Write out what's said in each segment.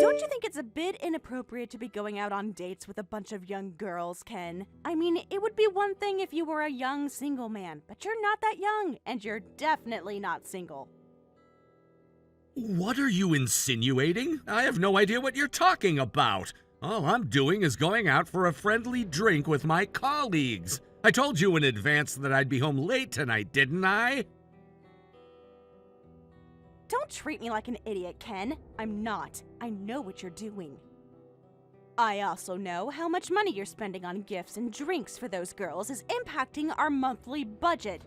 Don't you think it's a bit inappropriate to be going out on dates with a bunch of young girls, Ken? I mean, it would be one thing if you were a young single man, but you're not that young, and you're definitely not single. What are you insinuating? I have no idea what you're talking about. All I'm doing is going out for a friendly drink with my colleagues. I told you in advance that I'd be home late tonight, didn't I? Don't treat me like an idiot, Ken. I'm not. I know what you're doing. I also know how much money you're spending on gifts and drinks for those girls is impacting our monthly budget.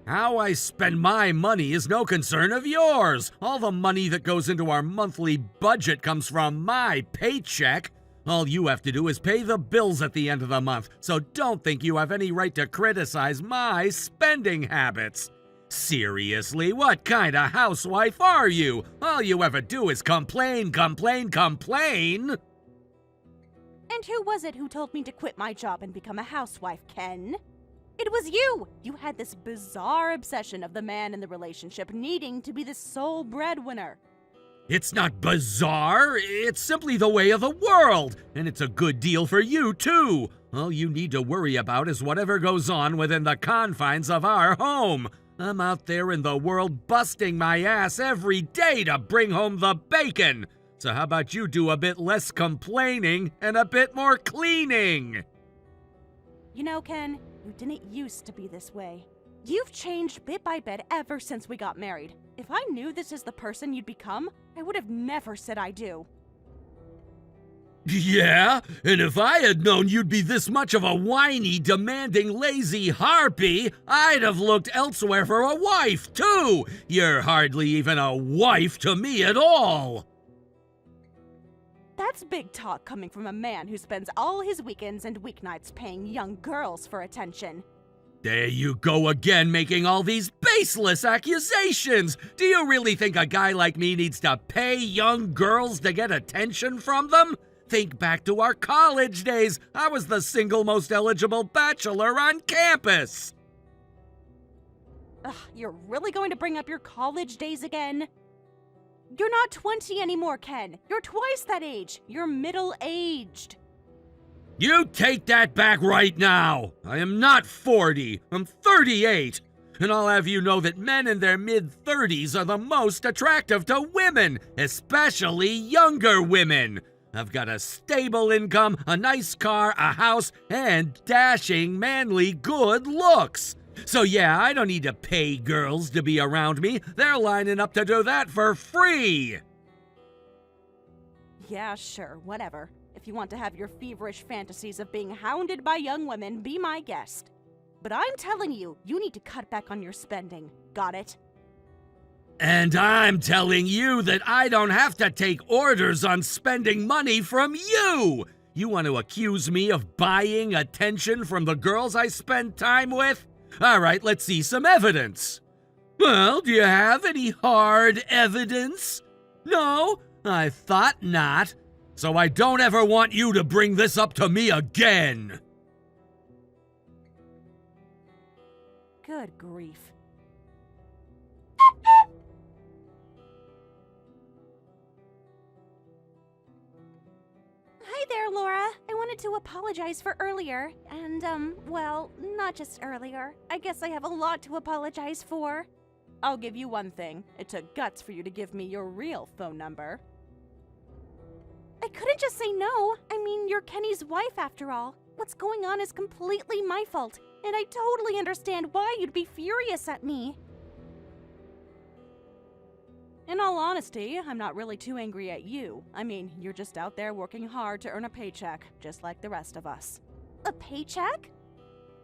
How I spend my money is no concern of yours. All the money that goes into our monthly budget comes from my paycheck. All you have to do is pay the bills at the end of the month, so don't think you have any right to criticize my spending habits. Seriously, what kind of housewife are you? All you ever do is complain, complain, complain! And who was it who told me to quit my job and become a housewife, Ken? It was you! You had this bizarre obsession of the man in the relationship needing to be the sole breadwinner. It's not bizarre, it's simply the way of the world, and it's a good deal for you, too. All you need to worry about is whatever goes on within the confines of our home. I'm out there in the world busting my ass every day to bring home the bacon. So how about you do a bit less complaining and a bit more cleaning? You know, Ken, you didn't used to be this way. You've changed bit by bit ever since we got married. If I knew this is the person you'd become, I would have never said I do. Yeah, and if I had known you'd be this much of a whiny, demanding, lazy harpy, I'd have looked elsewhere for a wife, too. You're hardly even a wife to me at all. That's big talk coming from a man who spends all his weekends and weeknights paying young girls for attention. There you go again, making all these baseless accusations. Do you really think a guy like me needs to pay young girls to get attention from them? Think back to our college days. I was the single most eligible bachelor on campus. Ugh, you're really going to bring up your college days again? You're not 20 anymore, Ken. You're twice that age. You're middle-aged. You take that back right now. I am not 40. I'm 38. And I'll have you know that men in their mid-30s are the most attractive to women, especially younger women. I've got a stable income, a nice car, a house, and dashing, manly good looks. So yeah, I don't need to pay girls to be around me. They're lining up to do that for free. Yeah, sure, whatever. If you want to have your feverish fantasies of being hounded by young women, be my guest. But I'm telling you, you need to cut back on your spending. Got it? And I'm telling you that I don't have to take orders on spending money from you. You want to accuse me of buying attention from the girls I spend time with? All right, let's see some evidence. Well, do you have any hard evidence? No? I thought not. So I don't ever want you to bring this up to me again. Good grief. Hi there, Laura. I wanted to apologize for earlier. And, well, not just earlier. I guess I have a lot to apologize for. I'll give you one thing. It took guts for you to give me your real phone number. I couldn't just say no. I mean, you're Kenny's wife after all. What's going on is completely my fault, and I totally understand why you'd be furious at me. In all honesty, I'm not really too angry at you. I mean, you're just out there working hard to earn a paycheck, just like the rest of us. A paycheck?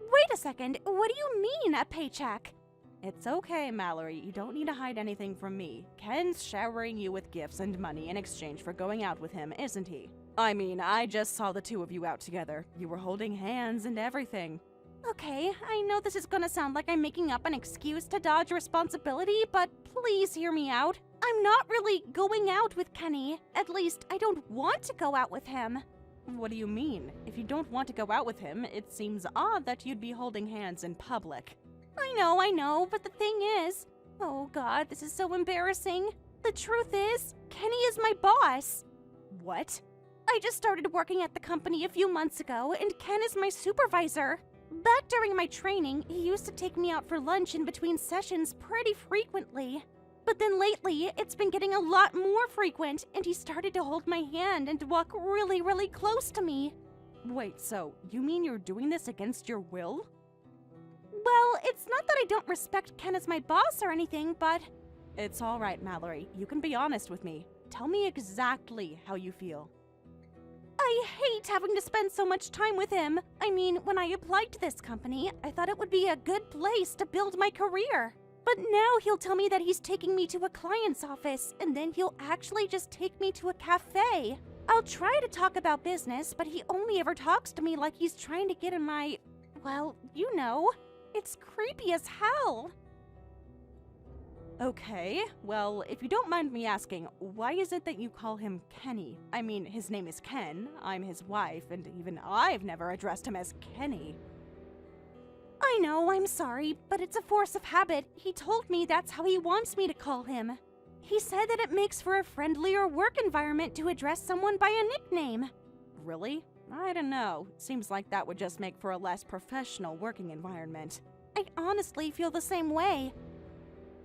Wait a second, what do you mean, a paycheck? It's okay, Mallory. You don't need to hide anything from me. Ken's showering you with gifts and money in exchange for going out with him, isn't he? I mean, I just saw the two of you out together. You were holding hands and everything. Okay, I know this is gonna sound like I'm making up an excuse to dodge responsibility, but please hear me out. I'm not really going out with Kenny. At least, I don't want to go out with him. What do you mean? If you don't want to go out with him, it seems odd that you'd be holding hands in public. I know, but the thing is... Oh god, this is so embarrassing. The truth is, Kenny is my boss. What? I just started working at the company a few months ago, and Ken is my supervisor. Back during my training, he used to take me out for lunch in between sessions pretty frequently. But then lately, it's been getting a lot more frequent, and he started to hold my hand and walk really, really close to me. Wait, so you mean you're doing this against your will? Well, it's not that I don't respect Ken as my boss or anything, but... It's all right, Mallory. You can be honest with me. Tell me exactly how you feel. I hate having to spend so much time with him. I mean, when I applied to this company, I thought it would be a good place to build my career. But now he'll tell me that he's taking me to a client's office, and then he'll actually just take me to a cafe. I'll try to talk about business, but he only ever talks to me like he's trying to get in my... well, you know. It's creepy as hell. Okay, well, if you don't mind me asking, why is it that you call him Kenny? I mean, his name is Ken, I'm his wife, and even I've never addressed him as Kenny. I know, I'm sorry, but it's a force of habit. He told me that's how he wants me to call him. He said that it makes for a friendlier work environment to address someone by a nickname. Really? I don't know. Seems like that would just make for a less professional working environment. I honestly feel the same way.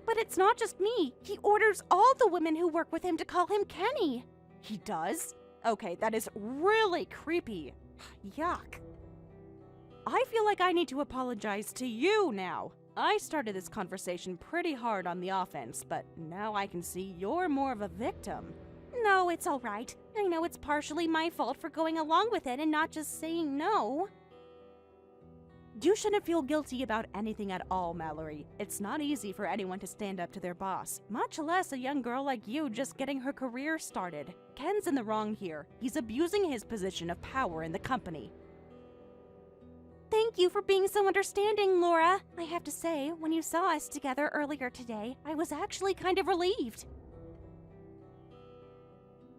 But it's not just me. He orders all the women who work with him to call him Kenny. He does? Okay, that is really creepy. Yuck. I feel like I need to apologize to you now. I started this conversation pretty hard on the offense, but now I can see you're more of a victim. No, it's all right. I know it's partially my fault for going along with it and not just saying no. You shouldn't feel guilty about anything at all, Mallory. It's not easy for anyone to stand up to their boss, much less a young girl like you just getting her career started. Ken's in the wrong here. He's abusing his position of power in the company. Thank you for being so understanding, Laura. I have to say, when you saw us together earlier today, I was actually kind of relieved.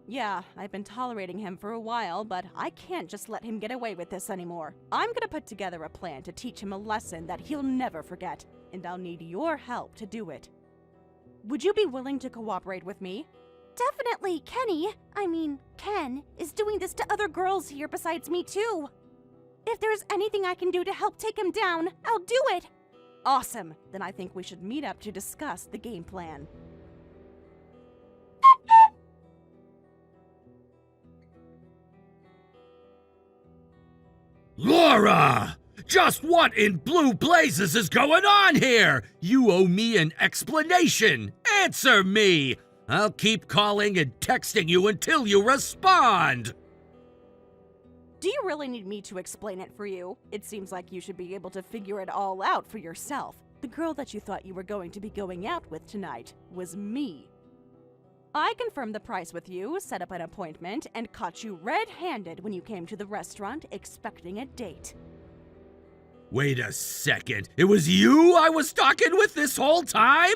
Yeah, I've been tolerating him for a while, but I can't just let him get away with this anymore. I'm gonna put together a plan to teach him a lesson that he'll never forget, and I'll need your help to do it. Would you be willing to cooperate with me? Definitely, Ken is doing this to other girls here besides me too. If there's anything I can do to help take him down, I'll do it! Awesome! Then I think we should meet up to discuss the game plan. Laura! Just what in blue blazes is going on here? You owe me an explanation. Answer me! I'll keep calling and texting you until you respond. Do you really need me to explain it for you? It seems like you should be able to figure it all out for yourself. The girl that you thought you were going to be going out with tonight was me. I confirmed the price with you, set up an appointment, and caught you red-handed when you came to the restaurant expecting a date. Wait a second. It was you I was talking with this whole time?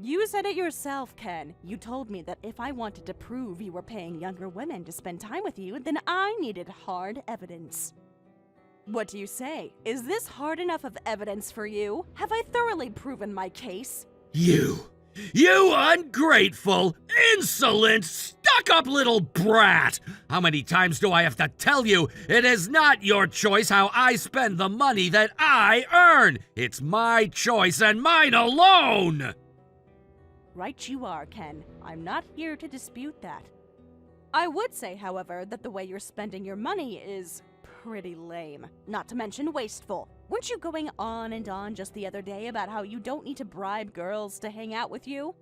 You said it yourself, Ken. You told me that if I wanted to prove you were paying younger women to spend time with you, then I needed hard evidence. What do you say? Is this hard enough of evidence for you? Have I thoroughly proven my case? You ungrateful, insolent, stuck-up little brat! How many times do I have to tell you it is not your choice how I spend the money that I earn? It's my choice and mine alone! Right you are, Ken. I'm not here to dispute that. I would say, however, that the way you're spending your money is pretty lame. Not to mention wasteful. Weren't you going on and on just the other day about how you don't need to bribe girls to hang out with you?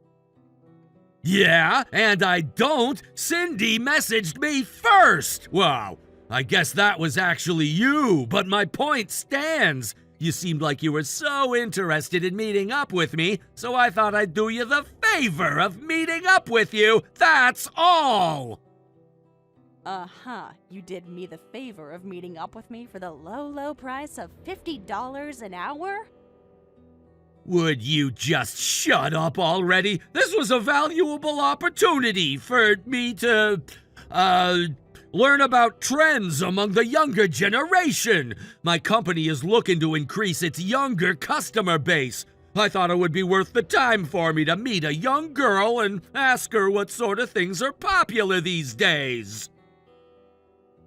Yeah, and I don't. Cindy messaged me first. Wow, I guess that was actually you, but my point stands. You seemed like you were so interested in meeting up with me, so I thought I'd do you the favor of meeting up with you. That's all. Uh-huh. You did me the favor of meeting up with me for the low price of $50 an hour? Would you just shut up already? This was a valuable opportunity for me to, learn about trends among the younger generation. My company is looking to increase its younger customer base. I thought it would be worth the time for me to meet a young girl and ask her what sort of things are popular these days.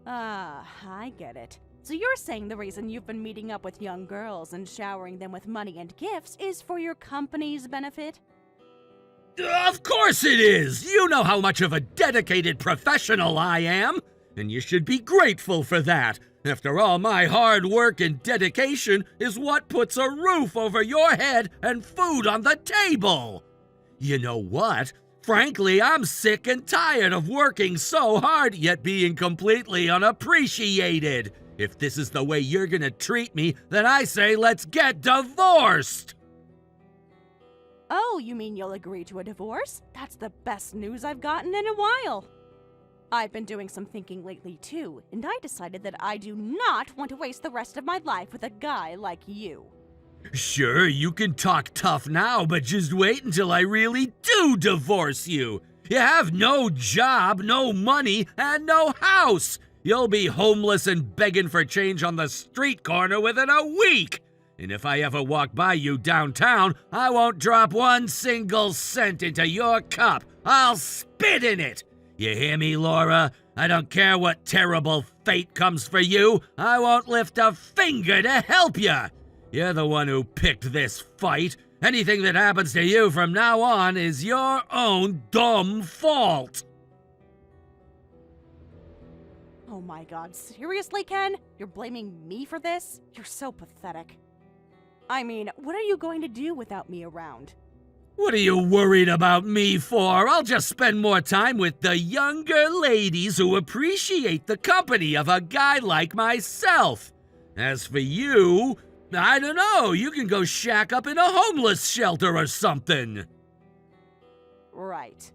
I get it. So you're saying the reason you've been meeting up with young girls and showering them with money and gifts is for your company's benefit? Of course it is! You know how much of a dedicated professional I am, and you should be grateful for that. After all, my hard work and dedication is what puts a roof over your head and food on the table. You know what? Frankly, I'm sick and tired of working so hard yet being completely unappreciated. If this is the way you're gonna treat me, then I say let's get divorced! Oh, you mean you'll agree to a divorce? That's the best news I've gotten in a while. I've been doing some thinking lately too, and I decided that I do not want to waste the rest of my life with a guy like you. Sure, you can talk tough now, but just wait until I really do divorce you. You have no job, no money, and no house. You'll be homeless and begging for change on the street corner within a week. And if I ever walk by you downtown, I won't drop one single cent into your cup. I'll spit in it. You hear me, Laura? I don't care what terrible fate comes for you. I won't lift a finger to help you. You're the one who picked this fight. Anything that happens to you from now on is your own dumb fault. Oh my god, seriously, Ken? You're blaming me for this? You're so pathetic. I mean, what are you going to do without me around? What are you worried about me for? I'll just spend more time with the younger ladies who appreciate the company of a guy like myself. As for you, I don't know, you can go shack up in a homeless shelter or something. Right.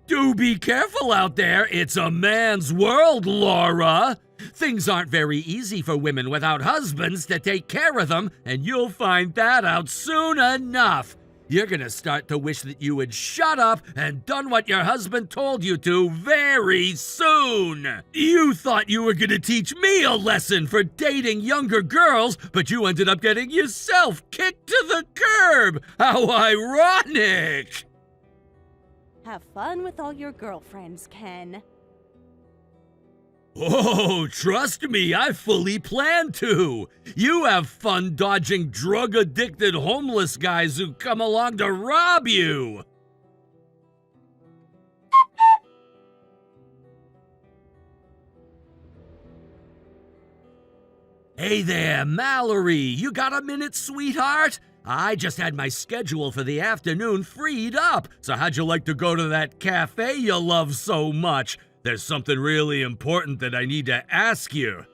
Do be careful out there. It's a man's world, Laura. Things aren't very easy for women without husbands to take care of them, and you'll find that out soon enough. You're gonna start to wish that you had shut up and done what your husband told you to very soon. You thought you were gonna teach me a lesson for dating younger girls, but you ended up getting yourself kicked to the curb. How ironic! Have fun with all your girlfriends, Ken. Oh, trust me, I fully plan to. You have fun dodging drug-addicted homeless guys who come along to rob you. Hey there, Mallory. You got a minute, sweetheart? I just had my schedule for the afternoon freed up, so how'd you like to go to that cafe you love so much? There's something really important that I need to ask you.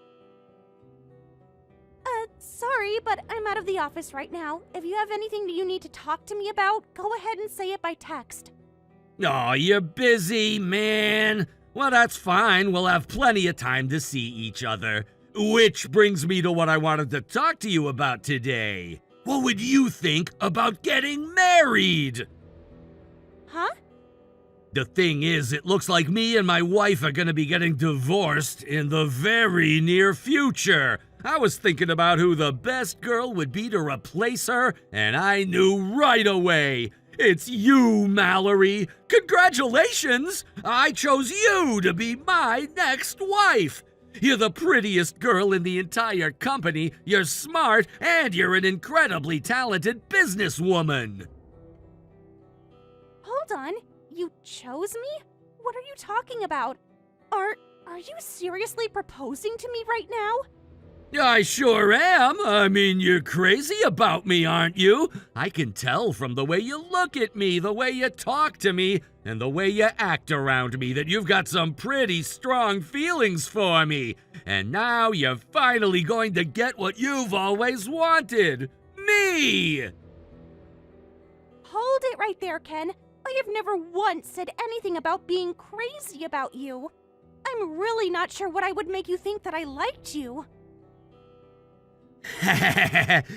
Sorry, but I'm out of the office right now. If you have anything that you need to talk to me about, go ahead and say it by text. Oh, you're busy, man. Well, that's fine. We'll have plenty of time to see each other. Which brings me to what I wanted to talk to you about today. What would you think about getting married? Huh? The thing is, it looks like me and my wife are gonna be getting divorced in the very near future. I was thinking about who the best girl would be to replace her, and I knew right away. It's you, Mallory. Congratulations! I chose you to be my next wife. You're the prettiest girl in the entire company, you're smart, and you're an incredibly talented businesswoman. Hold on. You chose me? What are you talking about? Are you seriously proposing to me right now? I sure am. I mean, you're crazy about me, aren't you? I can tell from the way you look at me, the way you talk to me, and the way you act around me that you've got some pretty strong feelings for me. And now you're finally going to get what you've always wanted. Me! Hold it right there, Ken. I have never once said anything about being crazy about you. I'm really not sure what I would make you think that I liked you.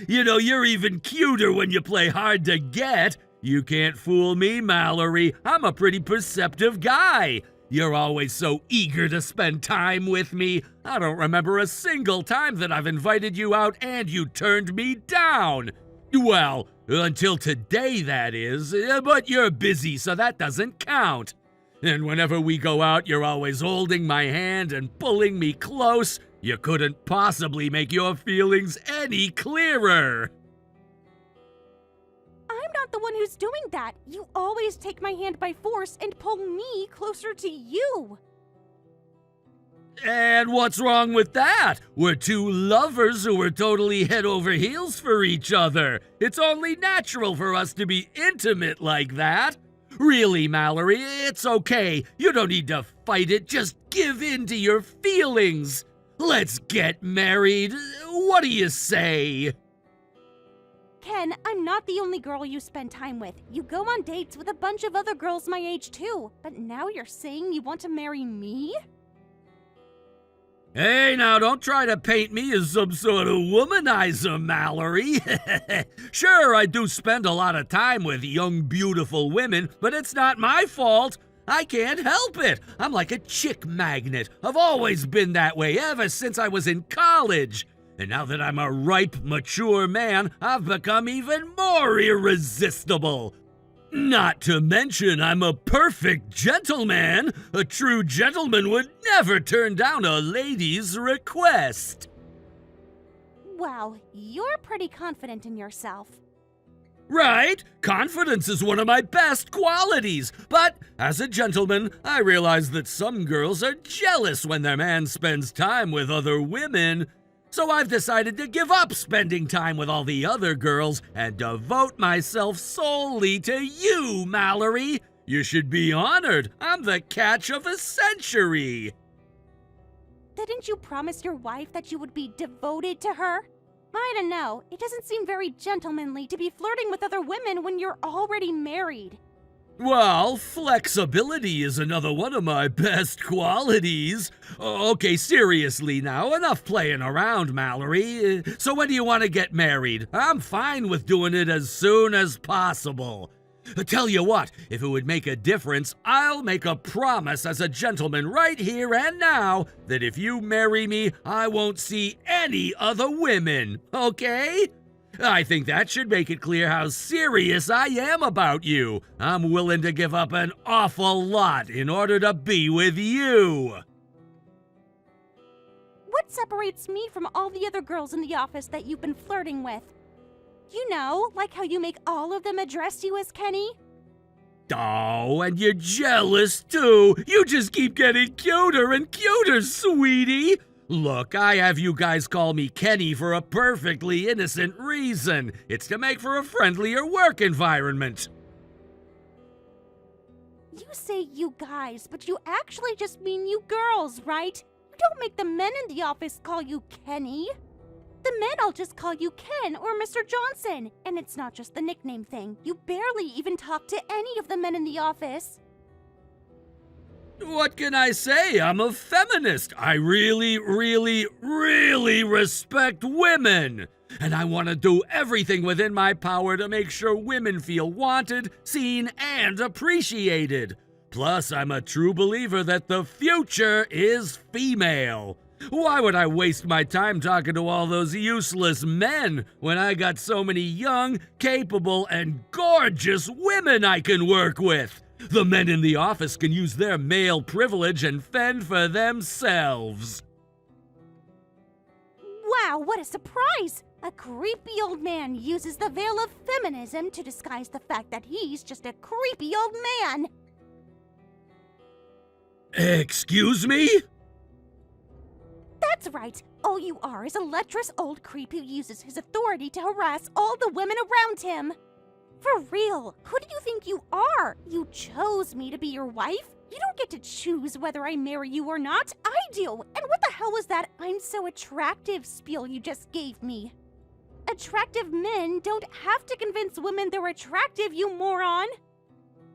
You know, you're even cuter when you play hard to get. You can't fool me, Mallory. I'm a pretty perceptive guy. You're always so eager to spend time with me. I don't remember a single time that I've invited you out and you turned me down. Well, until today, that is, but you're busy, so that doesn't count. And whenever we go out, you're always holding my hand and pulling me close. You couldn't possibly make your feelings any clearer. I'm not the one who's doing that. You always take my hand by force and pull me closer to you. And what's wrong with that? We're two lovers who are totally head over heels for each other. It's only natural for us to be intimate like that. Really, Mallory, it's okay. You don't need to fight it. Just give in to your feelings. Let's get married. What do you say? Ken, I'm not the only girl you spend time with. You go on dates with a bunch of other girls my age too. But now you're saying you want to marry me? Hey, now don't try to paint me as some sort of womanizer, Mallory. Sure, I do spend a lot of time with young, beautiful women, but it's not my fault. I can't help it. I'm like a chick magnet. I've always been that way ever since I was in college. And now that I'm a ripe, mature man, I've become even more irresistible. Not to mention, I'm a perfect gentleman. A true gentleman would never turn down a lady's request. Wow, you're pretty confident in yourself. Right? Confidence is one of my best qualities. But as a gentleman, I realize that some girls are jealous when their man spends time with other women. So I've decided to give up spending time with all the other girls and devote myself solely to you, Mallory. You should be honored. I'm the catch of the century. Didn't you promise your wife that you would be devoted to her? I don't know. It doesn't seem very gentlemanly to be flirting with other women when you're already married. Well, flexibility is another one of my best qualities. Okay, seriously now, enough playing around, Mallory. So when do you want to get married? I'm fine with doing it as soon as possible. Tell you what, if it would make a difference, I'll make a promise as a gentleman right here and now that if you marry me, I won't see any other women, okay? I think that should make it clear how serious I am about you. I'm willing to give up an awful lot in order to be with you. What separates me from all the other girls in the office that you've been flirting with? You know, like how you make all of them address you as Kenny? Oh, and you're jealous too. You just keep getting cuter and cuter, sweetie. Look, I have you guys call me Kenny for a perfectly innocent reason. It's to make for a friendlier work environment. You say you guys, but you actually just mean you girls, right? You don't make the men in the office call you Kenny. The men all just call you Ken or Mr. Johnson. And it's not just the nickname thing. You barely even talk to any of the men in the office. What can I say? I'm a feminist. I really, really, really respect women. And I want to do everything within my power to make sure women feel wanted, seen, and appreciated. Plus, I'm a true believer that the future is female. Why would I waste my time talking to all those useless men when I got so many young, capable, and gorgeous women I can work with? The men in the office can use their male privilege and fend for themselves. Wow, what a surprise! A creepy old man uses the veil of feminism to disguise the fact that he's just a creepy old man. Excuse me? That's right. All you are is a lecherous old creep who uses his authority to harass all the women around him. For real, who do you think you are? You chose me to be your wife? You don't get to choose whether I marry you or not. I do. And what the hell was that "I'm so attractive" spiel you just gave me? Attractive men don't have to convince women they're attractive, you moron.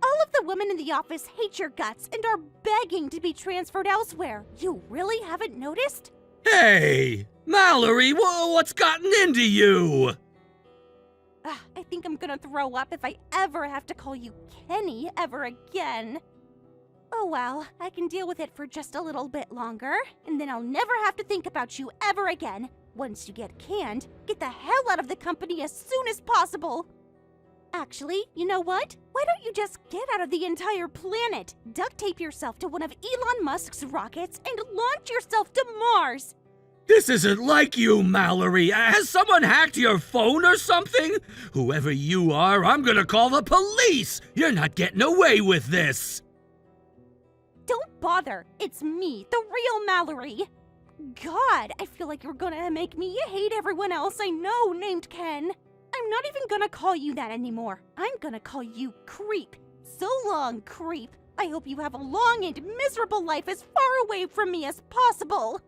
All of the women in the office hate your guts and are begging to be transferred elsewhere. You really haven't noticed? Hey, Mallory, what's gotten into you? I think I'm gonna throw up if I ever have to call you Kenny ever again. Oh well, I can deal with it for just a little bit longer, and then I'll never have to think about you ever again. Once you get canned, get the hell out of the company as soon as possible. Actually, you know what? Why don't you just get out of the entire planet, duct tape yourself to one of Elon Musk's rockets, and launch yourself to Mars? This isn't like you, Mallory. Has someone hacked your phone or something? Whoever you are, I'm gonna call the police. You're not getting away with this. Don't bother. It's me, the real Mallory. God, I feel like you're gonna make me hate everyone else I know named Ken. I'm not even gonna call you that anymore. I'm gonna call you Creep. So long, Creep. I hope you have a long and miserable life as far away from me as possible.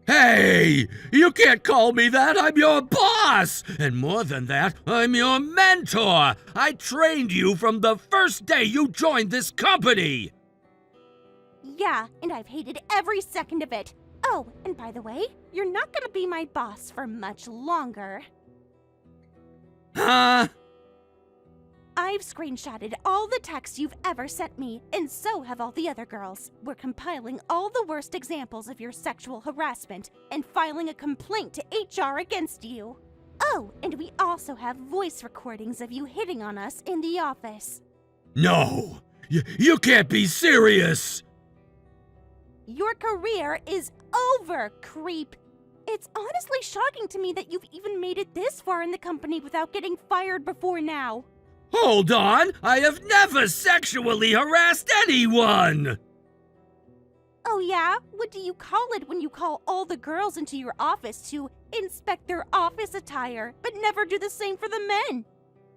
Hey, you can't call me that. I'm your boss. And more than that, I'm your mentor. I trained you from the first day you joined this company. Yeah, and I've hated every second of it. Oh, and by the way, you're not gonna be my boss for much longer. Huh? I've screenshotted all the texts you've ever sent me, and so have all the other girls. We're compiling all the worst examples of your sexual harassment and filing a complaint to HR against you. Oh, and we also have voice recordings of you hitting on us in the office. No, you can't be serious. Your career is over, Creep. It's honestly shocking to me that you've even made it this far in the company without getting fired before now. Hold on, I have never sexually harassed anyone! Oh yeah? What do you call it when you call all the girls into your office to inspect their office attire, but never do the same for the men?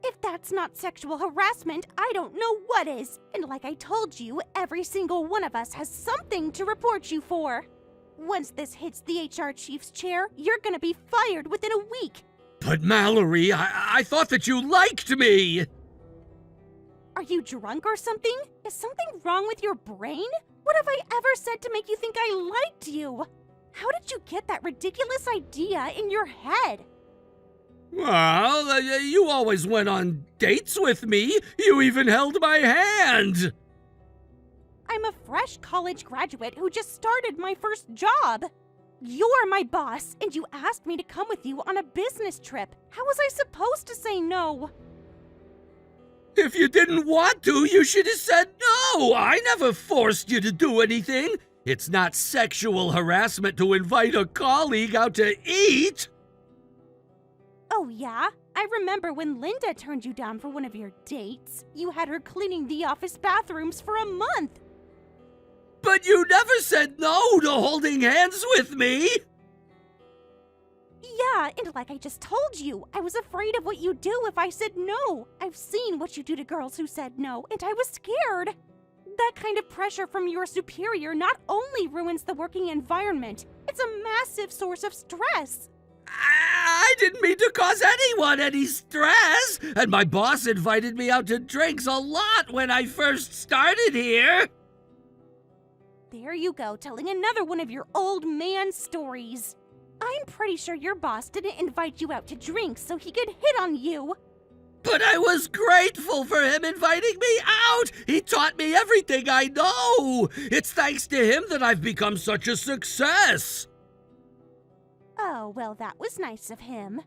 If that's not sexual harassment, I don't know what is. And like I told you, every single one of us has something to report you for. Once this hits the HR chief's chair, you're gonna be fired within a week. But Mallory, I thought that you liked me! Are you drunk or something? Is something wrong with your brain? What have I ever said to make you think I liked you? How did you get that ridiculous idea in your head? Well, you always went on dates with me. You even held my hand. I'm a fresh college graduate who just started my first job. You're my boss, and you asked me to come with you on a business trip. How was I supposed to say no? If you didn't want to, you should have said no. I never forced you to do anything. It's not sexual harassment to invite a colleague out to eat. Oh yeah? I remember when Linda turned you down for one of your dates. You had her cleaning the office bathrooms for a month. But you never said no to holding hands with me. Yeah, and like I just told you, I was afraid of what you'd do if I said no. I've seen what you do to girls who said no, and I was scared. That kind of pressure from your superior not only ruins the working environment, it's a massive source of stress. I didn't mean to cause anyone any stress, and my boss invited me out to drinks a lot when I first started here. There you go, telling another one of your old man stories. I'm pretty sure your boss didn't invite you out to drinks so he could hit on you. But I was grateful for him inviting me out. He taught me everything I know. It's thanks to him that I've become such a success. Oh, well, that was nice of him.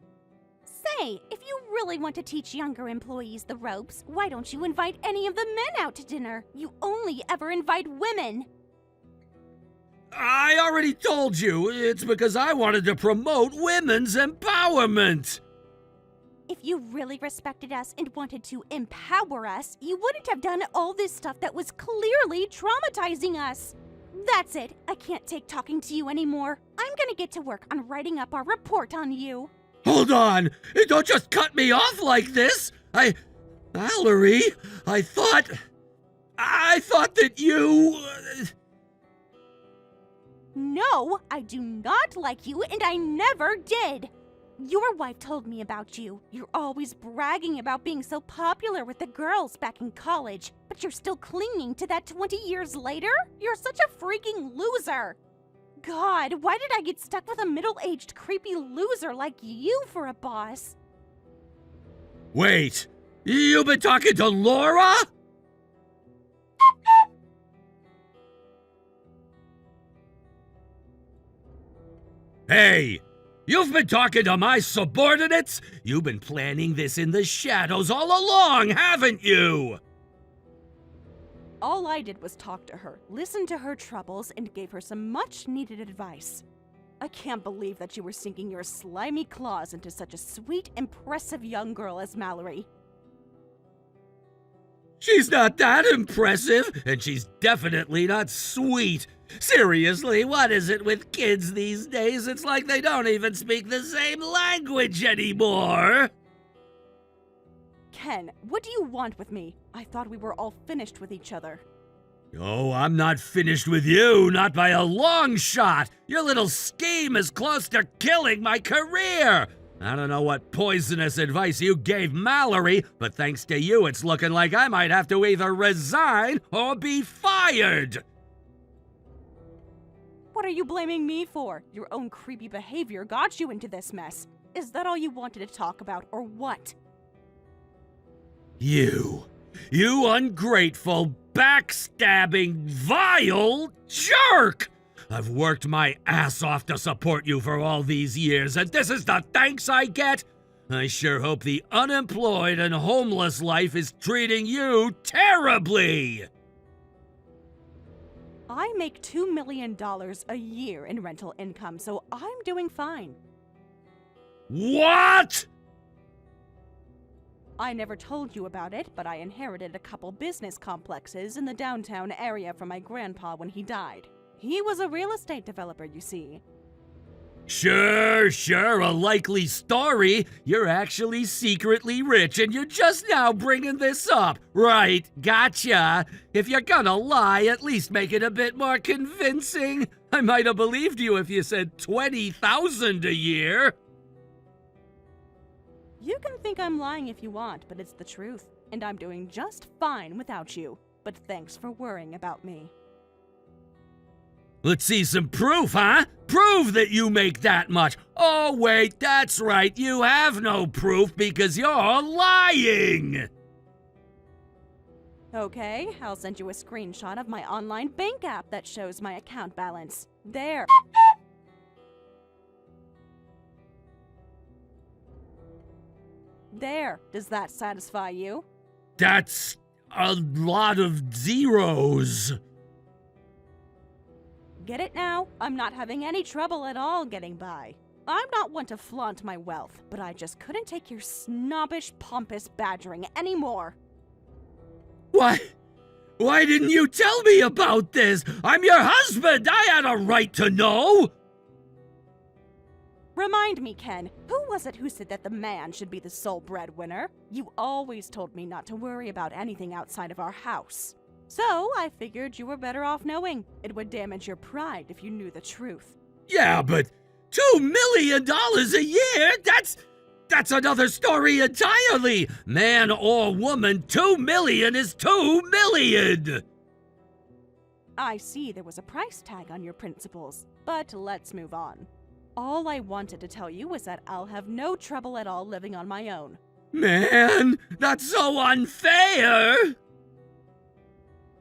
Say, if you really want to teach younger employees the ropes, why don't you invite any of the men out to dinner? You only ever invite women. I already told you, it's because I wanted to promote women's empowerment. If you really respected us and wanted to empower us, you wouldn't have done all this stuff that was clearly traumatizing us. That's it. I can't take talking to you anymore. I'm gonna get to work on writing up our report on you. Hold on! Don't just cut me off like this! Mallory, I thought that you... No, I do not like you, and I never did. Your wife told me about you. You're always bragging about being so popular with the girls back in college, but you're still clinging to that 20 years later? You're such a freaking loser. God, why did I get stuck with a middle-aged creepy loser like you for a boss? Wait, you've been talking to Laura? Hey! You've been talking to my subordinates? You've been planning this in the shadows all along, haven't you? All I did was talk to her, listen to her troubles, and gave her some much-needed advice. I can't believe that you were sinking your slimy claws into such a sweet, impressive young girl as Mallory. She's not that impressive, and she's definitely not sweet. Seriously, what is it with kids these days? It's like they don't even speak the same language anymore. Ken, what do you want with me? I thought we were all finished with each other. Oh, I'm not finished with you, not by a long shot. Your little scheme is close to killing my career. I don't know what poisonous advice you gave Mallory, but thanks to you, it's looking like I might have to either resign or be fired. What are you blaming me for? Your own creepy behavior got you into this mess. Is that all you wanted to talk about, or what? You ungrateful, backstabbing, vile jerk! I've worked my ass off to support you for all these years, and this is the thanks I get? I sure hope the unemployed and homeless life is treating you terribly! I make $2 million a year in rental income, so I'm doing fine. What? I never told you about it, but I inherited a couple business complexes in the downtown area from my grandpa when he died. He was a real estate developer, you see. Sure, a likely story. You're actually secretly rich and you're just now bringing this up. Right, gotcha. If you're gonna lie, at least make it a bit more convincing. I might have believed you if you said $20,000 a year. You can think I'm lying if you want, but it's the truth. And I'm doing just fine without you. But thanks for worrying about me. Let's see some proof, huh? Prove that you make that much. Oh, wait, that's right. You have no proof because you're lying. Okay, I'll send you a screenshot of my online bank app that shows my account balance. There. There. Does that satisfy you? That's a lot of zeros. Get it now? I'm not having any trouble at all getting by. I'm not one to flaunt my wealth, but I just couldn't take your snobbish, pompous badgering anymore. What? Why didn't you tell me about this? I'm your husband! I had a right to know! Remind me, Ken, who was it who said that the man should be the sole breadwinner? You always told me not to worry about anything outside of our house. So, I figured you were better off knowing. It would damage your pride if you knew the truth. Yeah, but $2 million a year? That's another story entirely! Man or woman, $2 million is $2 million! I see there was a price tag on your principles, but let's move on. All I wanted to tell you was that I'll have no trouble at all living on my own. Man, that's so unfair!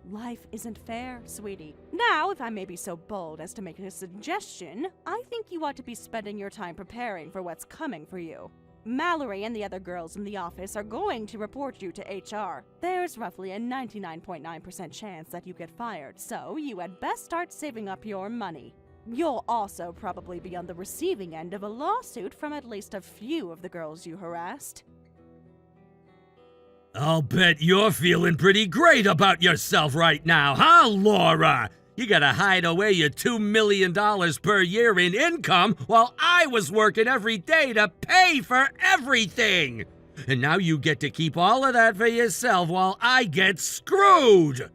Life isn't fair, sweetie. Now, if I may be so bold as to make a suggestion, I think you ought to be spending your time preparing for what's coming for you. Mallory and the other girls in the office are going to report you to HR. There's roughly a 99.9% chance that you get fired, so you had best start saving up your money. You'll also probably be on the receiving end of a lawsuit from at least a few of the girls you harassed. I'll bet you're feeling pretty great about yourself right now, huh, Laura? You gotta hide away your $2 million per year in income while I was working every day to pay for everything. And now you get to keep all of that for yourself while I get screwed.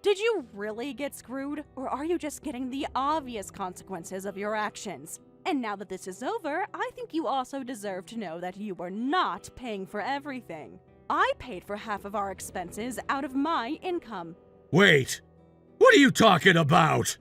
Did you really get screwed, or are you just getting the obvious consequences of your actions? And now that this is over, I think you also deserve to know that you were not paying for everything. I paid for half of our expenses out of my income. Wait, what are you talking about?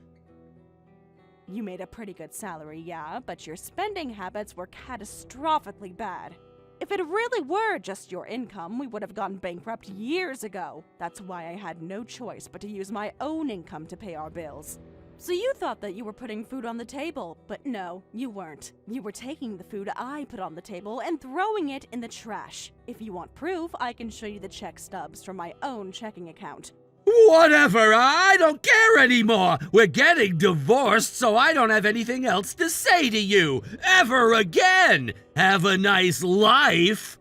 You made a pretty good salary, yeah, but your spending habits were catastrophically bad. If it really were just your income, we would have gone bankrupt years ago. That's why I had no choice but to use my own income to pay our bills. So you thought that you were putting food on the table, but no, you weren't. You were taking the food I put on the table and throwing it in the trash. If you want proof, I can show you the check stubs from my own checking account. Whatever, I don't care anymore. We're getting divorced, so I don't have anything else to say to you ever again. Have a nice life.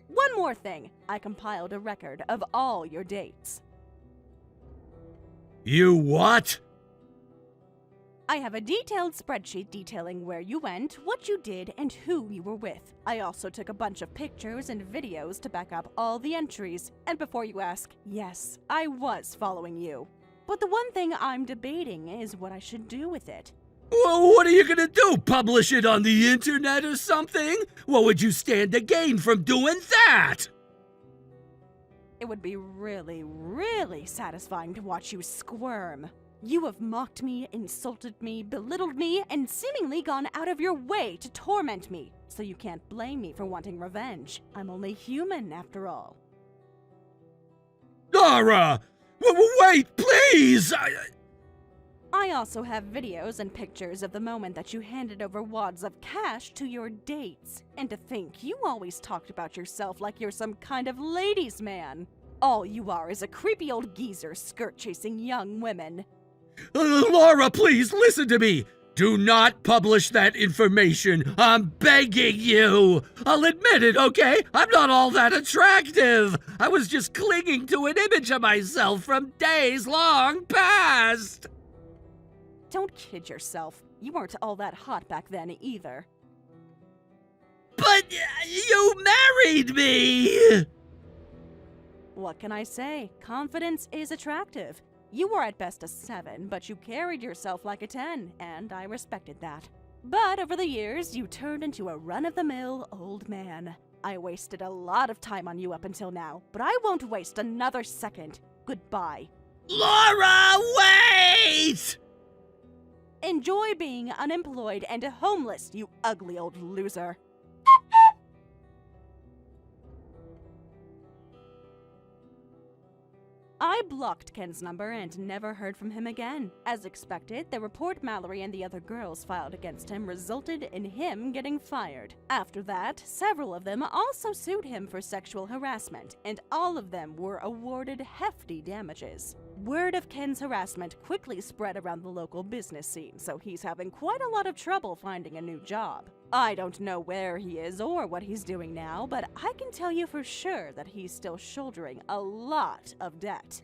One more thing. I compiled a record of all your dates. You what? I have a detailed spreadsheet detailing where you went, what you did, and who you were with. I also took a bunch of pictures and videos to back up all the entries. And before you ask, yes, I was following you. But the one thing I'm debating is what I should do with it. Well, what are you gonna do? Publish it on the internet or something? What would you stand to gain from doing that? It would be really, really satisfying to watch you squirm. You have mocked me, insulted me, belittled me, and seemingly gone out of your way to torment me. So you can't blame me for wanting revenge. I'm only human, after all. Dora! Wait, please! I also have videos and pictures of the moment that you handed over wads of cash to your dates. And to think you always talked about yourself like you're some kind of ladies' man. All you are is a creepy old geezer skirt-chasing young women. Laura, please listen to me. Do not publish that information. I'm begging you. I'll admit it, okay? I'm not all that attractive. I was just clinging to an image of myself from days long past. Don't kid yourself. You weren't all that hot back then either. But you married me! What can I say? Confidence is attractive. You were at best a 7, but you carried yourself like a 10, and I respected that. But over the years, you turned into a run-of-the-mill old man. I wasted a lot of time on you up until now, but I won't waste another second. Goodbye. Laura, wait! Enjoy being unemployed and homeless, you ugly old loser. I blocked Ken's number and never heard from him again. As expected, the report Mallory and the other girls filed against him resulted in him getting fired. After that, several of them also sued him for sexual harassment, and all of them were awarded hefty damages. Word of Ken's harassment quickly spread around the local business scene, so he's having quite a lot of trouble finding a new job. I don't know where he is or what he's doing now, but I can tell you for sure that he's still shouldering a lot of debt.